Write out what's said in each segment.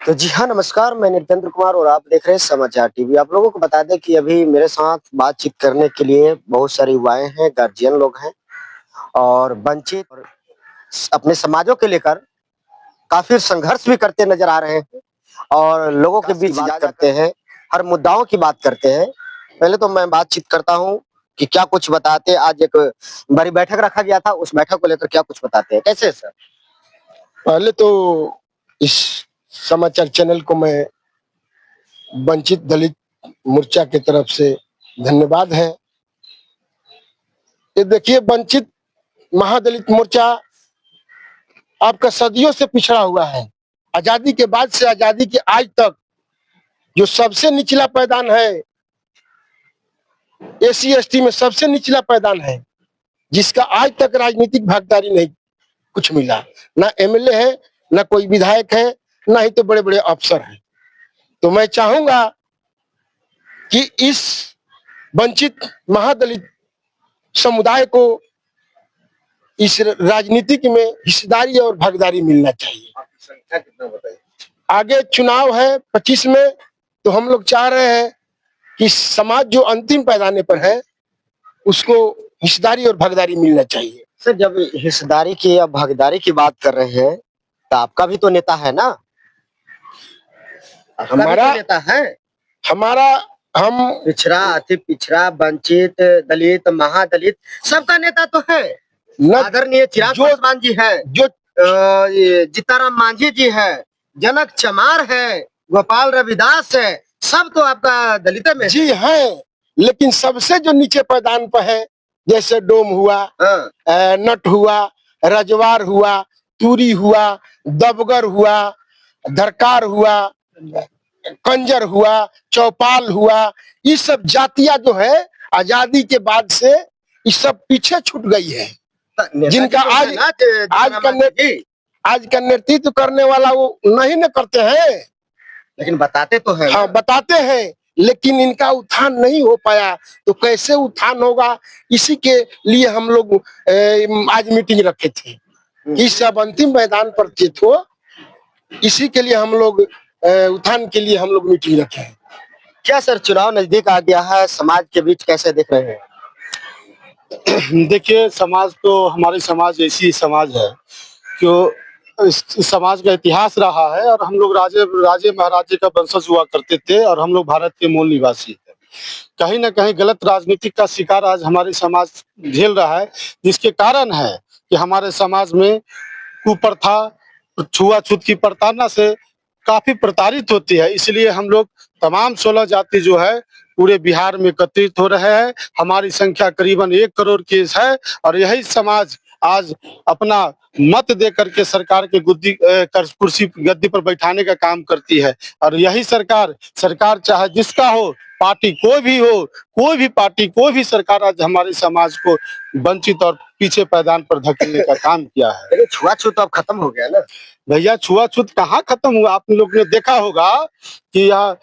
तो जी हाँ, नमस्कार, मैं नितेंद्र कुमार और आप देख रहे हैं समाचार टीवी। आप लोगों को बता दें कि अभी मेरे साथ बातचीत करने के लिए बहुत सारे युवाएँ हैं, गार्जियन लोग हैं और वंचित और अपने समाजों के लेकर काफ़ी संघर्ष भी करते नज़र आ रहे हैं और लोगों के बीच बात करते हैं, हर मुद्दाओं की बात करते हैं। पहले तो मैं बातचीत करता हूँ कि क्या कुछ बताते हैं। आज एक बड़ी बैठक रखा गया था, उस बैठक को लेकर क्या कुछ बताते हैं? कैसे हैं सर? पहले तो इस समाचार चैनल को मैं वंचित दलित मोर्चा की तरफ से धन्यवाद है। ये देखिए, वंचित महादलित मोर्चा आपका सदियों से पिछड़ा हुआ है। आजादी के बाद से आजादी के आज तक जो सबसे निचला पैदान है, एसी एसटी में सबसे निचला पैदान है, जिसका आज तक राजनीतिक भागीदारी नहीं कुछ मिला। ना एमएलए है, ना कोई विधायक है, ना ही तो बड़े बड़े अफसर हैं। तो मैं चाहूंगा कि इस वंचित महादलित समुदाय को इस राजनीतिक में हिस्सेदारी और भागीदारी मिलना चाहिए। आपकी संख्या कितना बताइए? आगे चुनाव है 25 में, तो हम लोग चाह रहे हैं कि समाज जो अंतिम पैदाने पर है उसको हिस्सेदारी और भागीदारी मिलना चाहिए। सर, जब हिस्सेदारी की या भागीदारी की बात कर रहे हैं, तो आपका भी तो नेता है ना? हमारा नेता है, हमारा हम पिछड़ा, अति पिछड़ा, वंचित, दलित, महादलित, सबका नेता तो है। आदरणीय चिराग पासवान जी है, जो ये जीताराम मांझी जी है, जनक चमार है, गोपाल रविदास है, सब तो आपका दलित में जी है। लेकिन सबसे जो नीचे पैदान पर है, जैसे डोम हुआ, नट हुआ, रजवार हुआ, तूरी हुआ, दबगर हुआ, धरकार हुआ, कंजर हुआ, चौपाल हुआ, ये सब जातियां जो है आजादी के बाद से ये सब पीछे छूट गई है। जिनका आज का नेतृत्व करने वाला वो नहीं न करते हैं, लेकिन बताते तो हैं। हाँ, बताते हैं, लेकिन इनका उत्थान नहीं हो पाया। तो कैसे उत्थान होगा, इसी के लिए हम लोग आज मीटिंग रखे थे कि सब अंतिम मैदान पर चित हो। इसी के लिए हम लोग उत्थान के लिए हम लोग मीटिंग रखे हैं। क्या सर, चुनाव नजदीक आ गया है, समाज के बीच कैसे देख रहे हैं? देखिए, समाज तो हमारी समाज ऐसी समाज है जो इस समाज का इतिहास रहा है और हम लोग राजे महाराजे का वंशज हुआ करते थे और हम लोग भारत के मूल निवासी हैं। कहीं ना कहीं गलत राजनीति का शिकार आज हमारी समाज झेल रहा है, जिसके कारण है कि हमारे समाज में कुप्रथा, छुआछूत की प्रताड़ना से काफी प्रताड़ित होती है। इसलिए हम लोग तमाम 16 जाति जो है पूरे बिहार में एकत्रित हो रहे हैं। हमारी संख्या करीबन 1 करोड़ की है और यही समाज आज अपना मत दे करके सरकार के कुर्सी गद्दी पर बैठाने का काम करती है। और यही सरकार चाहे जिसका हो, पार्टी कोई भी हो, कोई भी पार्टी, कोई भी सरकार आज हमारे समाज को वंचित और पीछे पैदान पर धकेलने का काम किया है। लेकिन छुआछूत अब खत्म हो गया ना भैया? छुआछूत कहाँ खत्म हुआ? आप लोग ने देखा होगा कि यहाँ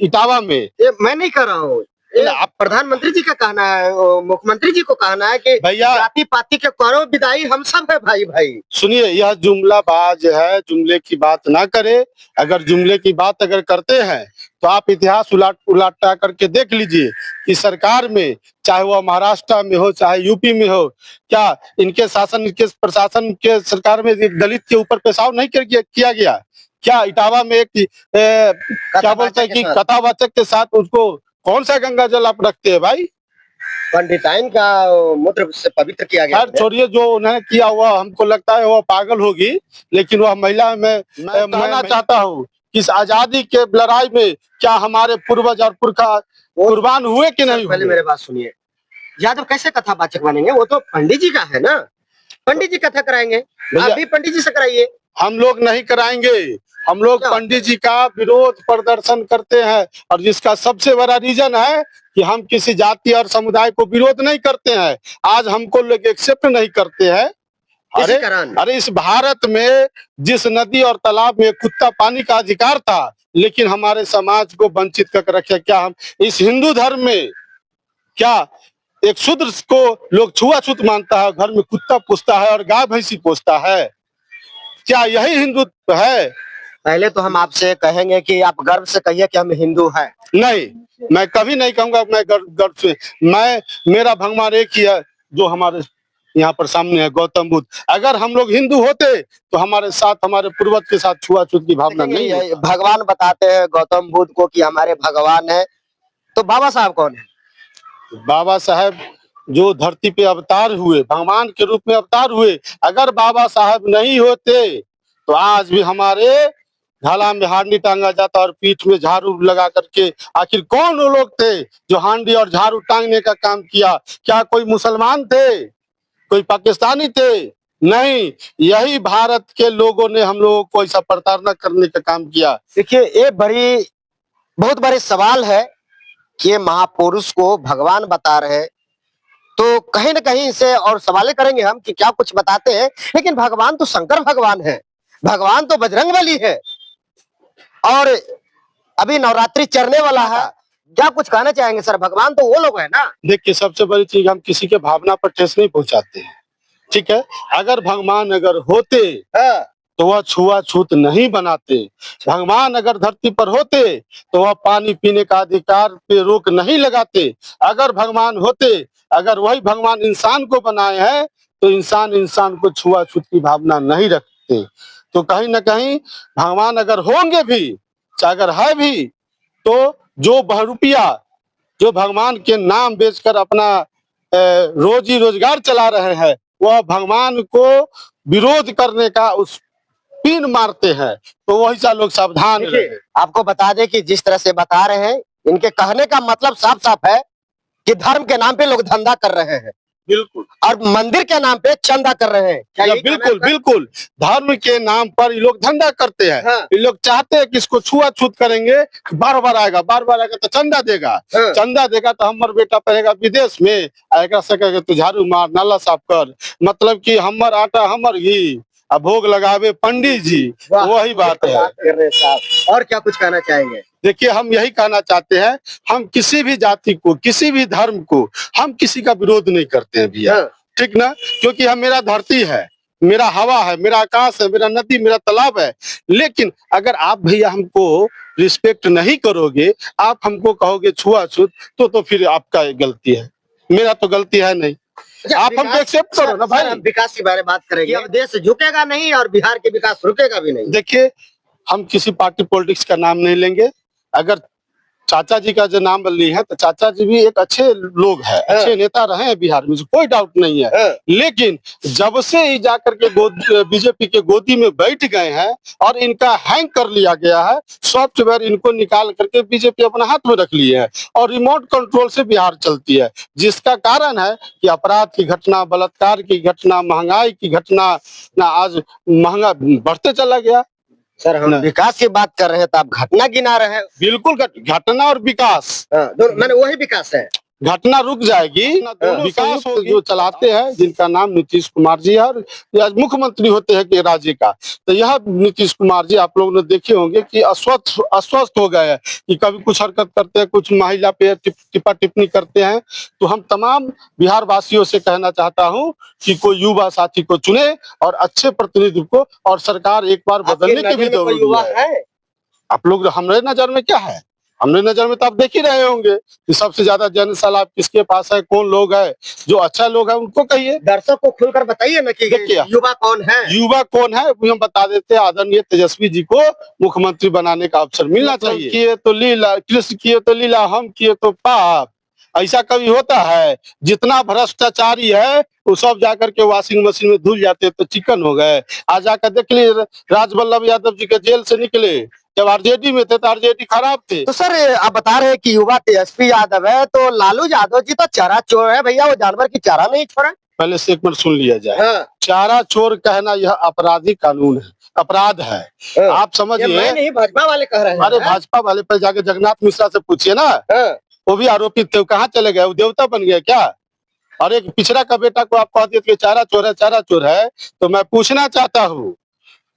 इटावा में, ये मैं नहीं कर रहा हूँ, आप प्रधानमंत्री जी का कहना है, मुख्यमंत्री जी को कहना है कि भैया जाति पाति के करो विदाई, हम सब है भाई भाई। सुनिए, यह जुमलाबाज है, जुमले की बात ना करे। अगर जुमले की बात अगर करते हैं तो आप इतिहास उलाटा करके देख लीजिए कि सरकार में, चाहे वह महाराष्ट्र में हो चाहे यूपी में हो, क्या इनके प्रशासन के सरकार में दलित के ऊपर पेशाब नहीं किया गया? क्या इटावा में एक क्या बोलते हैं कि कथावाचक के साथ उसको कौन सा गंगा जल आप रखते हैं भाई? पंडिताइन का मूत्र से पवित्र किया गया। छोड़िए, जो उन्होंने किया हुआ हमको लगता है वो पागल होगी, लेकिन वह महिला मैं कहना चाहता हूँ कि इस आजादी के लड़ाई में क्या हमारे पूर्वज और पुरखा कुर्बान हुए कि नहीं? पहले मेरे बात सुनिए, यादव कैसे कथावाचक बनेंगे? वो तो पंडित जी का है ना, पंडित जी कथा कराएंगे, आप भी पंडित जी से कराइए। हम लोग नहीं कराएंगे, हम लोग पंडित जी का विरोध प्रदर्शन करते हैं और जिसका सबसे बड़ा रीजन है कि हम किसी जाति और समुदाय को विरोध नहीं करते हैं। आज हमको लोग एक्सेप्ट नहीं करते हैं। अरे इस भारत में जिस नदी और तालाब में कुत्ता पानी का अधिकार था, लेकिन हमारे समाज को वंचित कर रखे। क्या हम इस हिंदू धर्म में, क्या एक शूद्र को लोग छुआछूत मानता है, घर में कुत्ता पोसता है और गाय भैंसी पोसता है? क्या यही हिंदुत्व है? पहले तो हम आपसे कहेंगे कि आप गर्व से कहिए कि हम हिंदू हैं। नहीं, कहेंगे कि आप गर्व से कहिए कि हम हिंदू हैं। नहीं, मैं कभी नहीं कहूंगा मैं गर्व से। मेरा भगवान एक ही है जो हमारे यहाँ पर सामने है, गौतम बुद्ध। अगर हम लोग हिंदू होते तो हमारे साथ, हमारे पूर्वज के साथ छुआछूत की भावना नहीं है। भगवान बताते हैं गौतम बुद्ध को कि हमारे भगवान है, तो बाबा साहब कौन है? बाबा साहब जो धरती पे अवतार हुए, भगवान के रूप में अवतार हुए, अगर बाबा साहब नहीं होते तो आज भी हमारे झाला में हांडी टांगा जाता और पीठ में झाड़ू लगा करके। आखिर कौन वो लोग थे जो हांडी और झाड़ू टांगने का काम किया? क्या कोई मुसलमान थे, कोई पाकिस्तानी थे? नहीं, यही भारत के लोगों ने हम लोगों को ऐसा प्रताड़ना करने का काम किया। देखिए, ये बहुत बड़ी सवाल है कि ये महापुरुष को भगवान बता रहे हैं, तो कहीं ना कहीं इसे और सवालें करेंगे हम कि क्या कुछ बताते हैं। लेकिन भगवान तो शंकर भगवान है, भगवान तो बजरंगबली है, और अभी नवरात्रि चढ़ने वाला है। क्या कुछ कहना चाहेंगे सर? भगवान तो वो लोग है ना। देखिए, सबसे बड़ी चीज, हम किसी के भावना पर ठेस नहीं पहुंचाते हैं, ठीक है। अगर भगवान अगर होते तो वह छुआछूत नहीं बनाते। भगवान अगर धरती पर होते तो वह पानी पीने का अधिकार पे रोक नहीं लगाते। अगर भगवान होते, अगर वही भगवान इंसान को बनाए हैं तो इंसान को छुआछूत की भावना नहीं रखते। तो कहीं ना कहीं भगवान अगर होंगे भी, चाहे अगर है भी, तो जो बहरूपिया जो भगवान के नाम बेचकर अपना रोजी रोजगार चला रहे हैं, वह भगवान को विरोध करने का उस पिन मारते हैं। तो वही सा लोग सावधान रहे। आपको बता दें कि जिस तरह से बता रहे हैं, इनके कहने का मतलब साफ साफ है कि धर्म के नाम पे लोग धंधा कर रहे हैं। बिल्कुल। और मंदिर के नाम पे चंदा कर रहे हैं। क्या यही बिल्कुल बिल्कुल, धर्म के नाम पर ये लोग धंधा करते हैं। हाँ। ये लोग चाहते हैं कि इसको छुआछूत करेंगे, बार बार आएगा तो चंदा देगा। हाँ। चंदा देगा तो हमार बेटा पढ़ेगा विदेश में, आएगा सकेगा तो झाड़ू मार, नाला साफ कर। मतलब कि हमर आटा हमर घी, अब भोग लगावे पंडित जी। वही बात है। और क्या कुछ कहना चाहेंगे? देखिए, हम यही कहना चाहते हैं, हम किसी भी जाति को, किसी भी धर्म को, हम किसी का विरोध नहीं करते हैं भैया। हाँ। ठीक ना? क्योंकि हम, मेरा धरती है, मेरा हवा है, मेरा आकाश है, मेरा नदी, मेरा तालाब है। लेकिन अगर आप भैया हमको रिस्पेक्ट नहीं करोगे, आप हमको कहोगे छुआछूत, तो फिर आपका गलती है, मेरा तो गलती है नहीं। आप हमको एक्सेप्ट करो ना भाई। हम विकास के बारे में बात करेंगे। अब देश झुकेगा नहीं और बिहार के विकास रुकेगा भी नहीं। देखिए, हम किसी पार्टी पॉलिटिक्स का नाम नहीं लेंगे। अगर चाचा जी का जो नाम ली है तो चाचा जी भी एक अच्छे लोग हैं, अच्छे नेता रहे हैं बिहार में, कोई डाउट नहीं है। लेकिन जब से ही जाकर के बीजेपी के गोदी में बैठ गए हैं और इनका हैंग कर लिया गया है, सॉफ्टवेयर इनको निकाल करके बीजेपी अपने हाथ में रख लिए है और रिमोट कंट्रोल से बिहार चलती है। जिसका कारण है कि अपराध की घटना, बलात्कार की घटना, महंगाई की घटना ना, आज महंगा बढ़ते चला गया। सर, हम विकास की बात कर रहे हैं तो आप घटना गिना रहे हैं। बिल्कुल, घटना और विकास, मैंने वही विकास है। घटना रुक जाएगी, विकास जो चलाते हैं, जिनका नाम नीतीश कुमार जी है और मुख्यमंत्री होते हैं कि राज्य का, तो यह नीतीश कुमार जी, आप लोगों ने देखे होंगे कि अस्वस्थ हो गए हैं कि कभी कुछ हरकत करते हैं, कुछ महिला पे टिप्पा टिप्पणी करते हैं। तो हम तमाम बिहार वासियों से कहना चाहता हूं कि कोई युवा साथी को चुने और अच्छे प्रतिनिधि को, और सरकार एक बार बदलने की भी जरूरत है। आप लोग, हमारे नजर में क्या है? हमने नजर में तो आप देख ही रहे होंगे कि सबसे ज्यादा जन सलाह किसके पास है, कौन लोग है, जो अच्छा लोग है उनको कहिए। दर्शक को खुलकर बताइए ना कि युवा कौन है। युवा कौन है हम बता देते हैं। आदरणीय तेजस्वी जी को मुख्यमंत्री बनाने का अवसर मिलना चाहिए। किए तो लीला, कृष्ण किए तो लीला, हम किए तो पाप। ऐसा कभी होता है? जितना भ्रष्टाचारी है वो सब जाकर के वॉशिंग मशीन में धुल जाते तो चिकन हो गए। आज जाकर देख ली, राजवल्लभ यादव जी के जेल से निकले, जब आरजेडी में थे तो आरजेडी खराब थे। तो सर, आप बता रहे हैं कि युवा तेजस्वी यादव है, तो लालू यादव जी तो चारा चोर है भैया, वो जानवर की चारा नहीं छोड़ा। पहले से एक मिनट सुन लिया जाए। हाँ। चारा चोर कहना यह आपराधिक कानून है, अपराध है। हाँ। आप समझिए। मैं नहीं, भाजपा वाले कह रहे हैं। अरे भाजपा वाले पर जाके जगन्नाथ मिश्रा से पूछिए ना। हाँ। वो भी आरोपित थे, कहाँ चले गए? वो देवता बन गया क्या? और एक पिछड़ा का बेटा को आप कहते कि चारा चोर है, तो मैं पूछना चाहता हूँ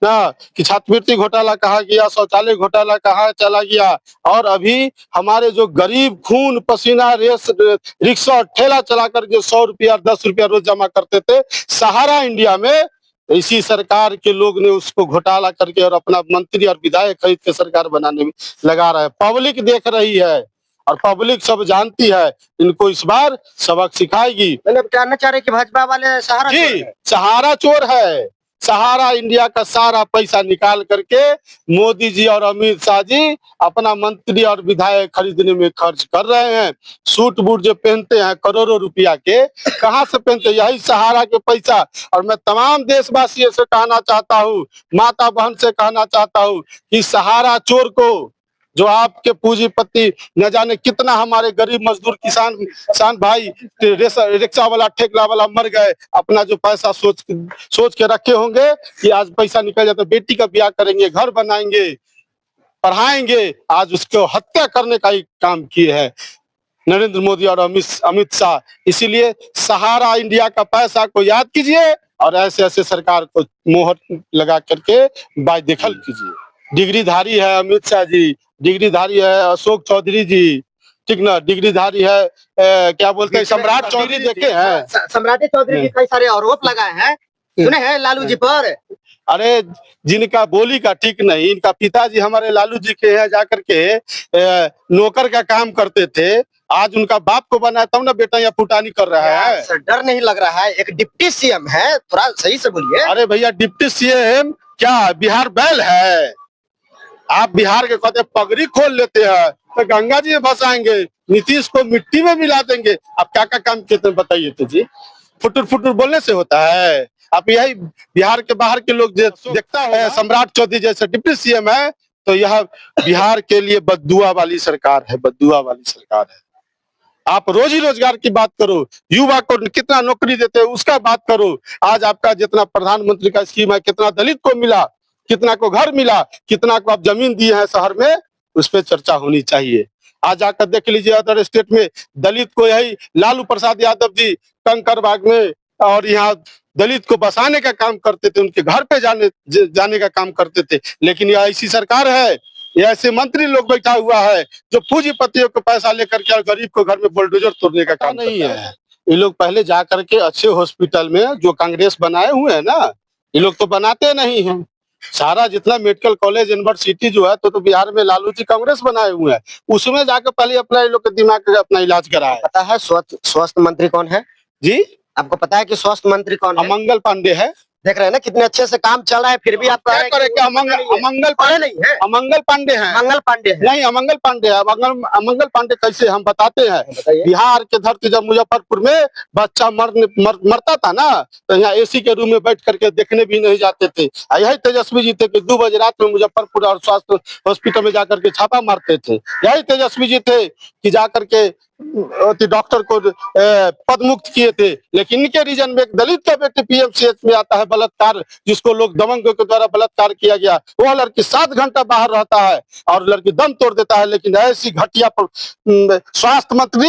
ना कि छात्रवृत्ति घोटाला कहाँ गया, शौचालय घोटाला कहाँ चला गया? और अभी हमारे जो गरीब खून पसीना रेस रिक्शा और ठेला चला करके 100 रुपया 10 रुपया रोज जमा करते थे, सहारा इंडिया में इसी सरकार के लोग ने उसको घोटाला करके और अपना मंत्री और विधायक खरीद के सरकार बनाने में लगा रहा है। पब्लिक देख रही है और पब्लिक सब जानती है, इनको इस बार सबक सिखाएगी। मतलब जानना चाह रहे कि भाजपा वाले सहारा चोर जी है। सहारा चोर है। सहारा इंडिया का सारा पैसा निकाल करके मोदी जी और अमित शाह जी अपना मंत्री और विधायक खरीदने में खर्च कर रहे हैं। सूट बूट जो पहनते हैं करोड़ों रुपया के, कहाँ से पहनते हैं? यही सहारा के पैसा। और मैं तमाम देशवासियों से कहना चाहता हूँ, माता बहन से कहना चाहता हूँ कि सहारा चोर को, जो आपके पूंजीपति न जाने कितना हमारे गरीब मजदूर किसान भाई रिक्शा वाला ठेला वाला मर गए, अपना जो पैसा सोच के रखे होंगे कि आज पैसा निकल जाता, बेटी का ब्याह करेंगे, घर बनाएंगे, पढ़ाएंगे, आज उसको हत्या करने का ही काम किए हैं नरेंद्र मोदी और अमित शाह। इसीलिए सहारा इंडिया का पैसा को याद कीजिए और ऐसे ऐसे सरकार को मोहर लगा करके बायदखल कीजिए। डिग्रीधारी है अमित शाह जी, डिग्रीधारी है अशोक चौधरी जी, ठीक ना, डिग्रीधारी है क्या बोलते हैं सम्राट चौधरी, देखे हैं सम्राट चौधरी जी कई सारे आरोप लगाए हैं, सुने हैं लालू जी पर। अरे जिनका बोली का ठीक नहीं, इनका पिताजी हमारे लालू जी के यहाँ जाकर के नौकर का काम करते थे, आज उनका बाप को बनाया तब ना बेटा यहाँ फुटानी कर रहा है। सर डर नहीं लग रहा है? एक डिप्टी सीएम है, थोड़ा सही से बोलिए। अरे भैया डिप्टी सीएम क्या बिहार बैल है? आप बिहार के कहते पगड़ी खोल लेते हैं तो गंगा जी में फंसाएंगे, नीतीश को मिट्टी में मिला देंगे। आप क्या क्या काम किए बताइए तो जी। फुटुर फुटुर बोलने से होता है? आप यही बिहार के बाहर के लोग देखता है सम्राट चौधरी जैसे डिप्टी सीएम है, तो यह बिहार के लिए बद्दुआ वाली सरकार है, बद्दुआ वाली सरकार है। आप रोजी रोजगार की बात करो, युवा को कितना नौकरी देते हैं उसका बात करो। आज आपका जितना प्रधानमंत्री का स्कीम है, कितना दलित को मिला, कितना को घर मिला, कितना को आप जमीन दी है शहर में, उस पर चर्चा होनी चाहिए। आज जाकर देख लीजिए अदर स्टेट में दलित को यही लालू प्रसाद यादव जी कंकड़बाग में और यहाँ दलित को बसाने का काम करते थे, उनके घर पे जाने का काम करते थे। लेकिन यह ऐसी सरकार है, ये ऐसे मंत्री लोग बैठा हुआ है जो पूंजीपतियों को पैसा लेकर के और गरीब को घर में बुलडोजर तोड़ने का काम नहीं है। ये लोग पहले जा करके अच्छे हॉस्पिटल में जो कांग्रेस बनाए हुए हैं ना, ये लोग तो बनाते नहीं हैं। सारा जितना मेडिकल कॉलेज यूनिवर्सिटी जो है तो बिहार में लालू जी कांग्रेस बनाए हुए हैं, उसमें जाकर पहले अपना ये लोग के दिमाग का अपना इलाज कराए। पता है स्वास्थ्य मंत्री कौन है जी? आपको पता है कि स्वास्थ्य मंत्री कौन है? अमंगल पांडे है। देख रहे हैं ना कितने अच्छे से काम चल रहा है, फिर भी आप क्या करें? क्या अमंगल पांडे नहीं है? अमंगल पांडे हैं। मंगल पांडे है नहीं, अमंगल पांडे है। अमंगल पांडे कैसे हम बताते हैं। बिहार के धरती जब मुजफ्फरपुर में बच्चा मरता था ना, तो यहाँ एसी के रूम में बैठ करके देखने भी नहीं जाते थे। यही तेजस्वी जी थे कि 2 बजे रात में मुजफ्फरपुर और स्वास्थ्य हॉस्पिटल में जाकर के छापा मारते थे। यही तेजस्वी जी थे कि जाकर के डॉक्टर को पद मुक्त किए थे। लेकिन इनके रीजन में एक दलित का बेटे पीएमसीएच में आता है बलात्कार, जिसको लोग दबंगों के द्वारा बलात्कार किया गया, वो लड़की 7 घंटा बाहर रहता है और लड़की दम तोड़ देता है। लेकिन ऐसी घटिया स्वास्थ्य मंत्री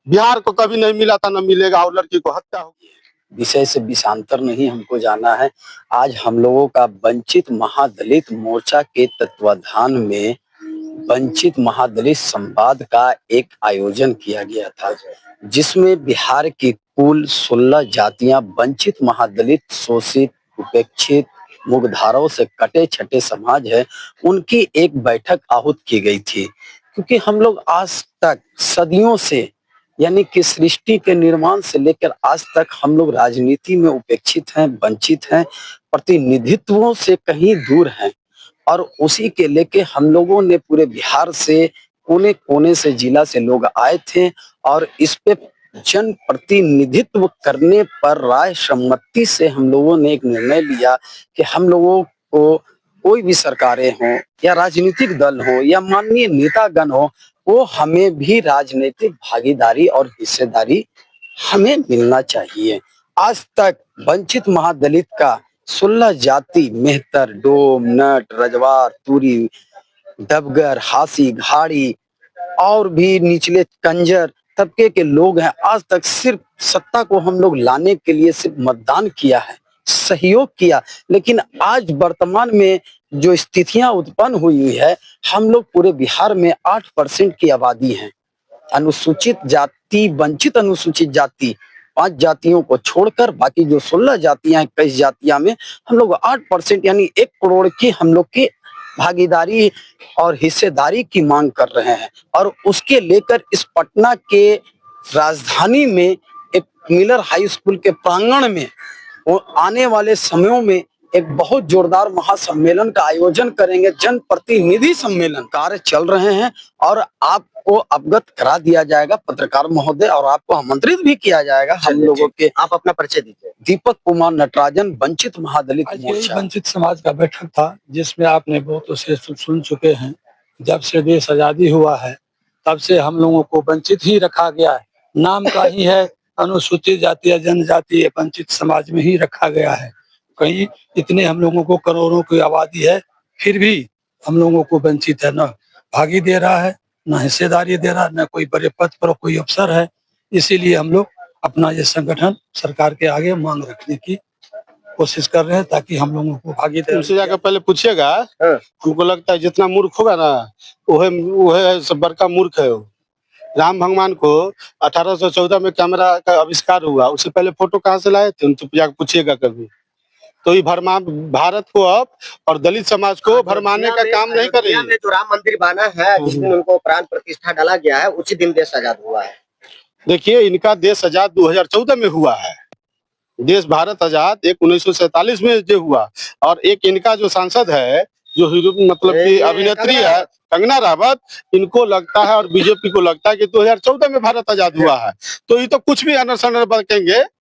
बिहार को कभी नहीं मिला था, न मिलेगा, और लड़की को हत्या होगी। विषय से विषांतर नहीं हमको जाना है। आज हम लोगों का वंचित महादलित मोर्चा के तत्वाधान में वंचित महादलित संवाद का एक आयोजन किया गया था, जिसमें बिहार की कुल 16 जातियां वंचित महादलित शोषित उपेक्षित मुख्यधाराओं से कटे छटे समाज है, उनकी एक बैठक आहूत की गई थी। क्योंकि हम लोग आज तक सदियों से, यानी कि सृष्टि के निर्माण से लेकर आज तक हम लोग राजनीति में उपेक्षित हैं, वंचित हैं, प्रतिनिधित्वों से कहीं दूर हैं। और उसी के लेके हम लोगों ने पूरे बिहार से कोने कोने से जिला से लोग आए थे और इस पे जन प्रतिनिधित्व करने पर राय सम्मति से हम लोगों ने एक निर्णय लिया कि हम लोगों को कोई भी सरकारें हों या राजनीतिक दल हो या माननीय नेतागण हो, वो हमें भी राजनीतिक भागीदारी और हिस्सेदारी हमें मिलना चाहिए। आज तक वंचित महादलित का 16 जाति मेहतर, डोम, नट, रजवार, तुरी, डबगर, हासी, घाड़ी और भी निचले कंजर तबके के लोग हैं। आज तक सिर्फ सत्ता को हम लोग लाने के लिए सिर्फ मतदान किया है, सहयोग किया। लेकिन आज वर्तमान में जो स्थितियां उत्पन्न हुई है, हम लोग पूरे बिहार में 8% की आबादी है। अनुसूचित जाति, वंचित अनुसूचित जाति 5 जातियों को छोड़कर बाकी जो 16 जातियां 21 जातियां में हम लोग 8% यानी 1 करोड़ की हम लोग की भागीदारी और हिस्सेदारी की मांग कर रहे हैं। और उसके लेकर इस पटना के राजधानी में एक मिलर हाई स्कूल के प्रांगण में आने वाले समयों में एक बहुत जोरदार महासम्मेलन का आयोजन करेंगे। जनप्रतिनिधि सम्मेलन कार्य चल रहे हैं और आपको अवगत करा दिया जाएगा पत्रकार महोदय, और आपको आमंत्रित भी किया जाएगा। हम लोगों के आप अपना परिचय दीजिए। दीपक कुमार नटराजन, वंचित महादलित आज यही मोर्चा। वंचित समाज का बैठक था जिसमें आपने बहुत से सुन चुके हैं। जब से देश आजादी हुआ है तब से हम लोगों को वंचित ही रखा गया है। नाम का ही है अनुसूचित जाति या जनजाति, वंचित समाज में ही रखा गया है। कहीं इतने हम लोगों को करोड़ों की आबादी है, फिर भी हम लोगों को वंचित है, न भागी दे रहा है, न हिस्सेदारी दे रहा है, न कोई बड़े पद पर कोई अफसर है। इसीलिए हम लोग अपना ये संगठन सरकार के आगे मांग रखने की कोशिश कर रहे हैं ताकि हम लोगों को भागीदारी। उनसे जाकर पहले पूछिएगा। हाँ। हमको लगता है जितना मूर्ख होगा ना वह सब बड़का मूर्ख है। वो राम भगवान को 1814 में कैमरा का आविष्कार हुआ, उससे पहले फोटो कहाँ से लाए थे? उनसे जाकर पूछिएगा कभी। तो ये भारत को अब और दलित समाज को भरमाने का काम नहीं करे। अयोध्या में जो राम मंदिर बना है, जिस दिन उनको प्राण प्रतिष्ठा डाला गया है, उसी दिन देश आजाद हुआ है। देखिए, इनका देश आजाद 2014 में हुआ है। देश भारत आजाद 1947 में जो हुआ। और एक इनका जो सांसद है, जो हीरो मतलब की अभिनेत्री है कंगना रावत, इनको लगता है और बीजेपी को लगता है कि 2014 में भारत आजाद हुआ है। तो ये तो कुछ भी अनर शनर बकेंगे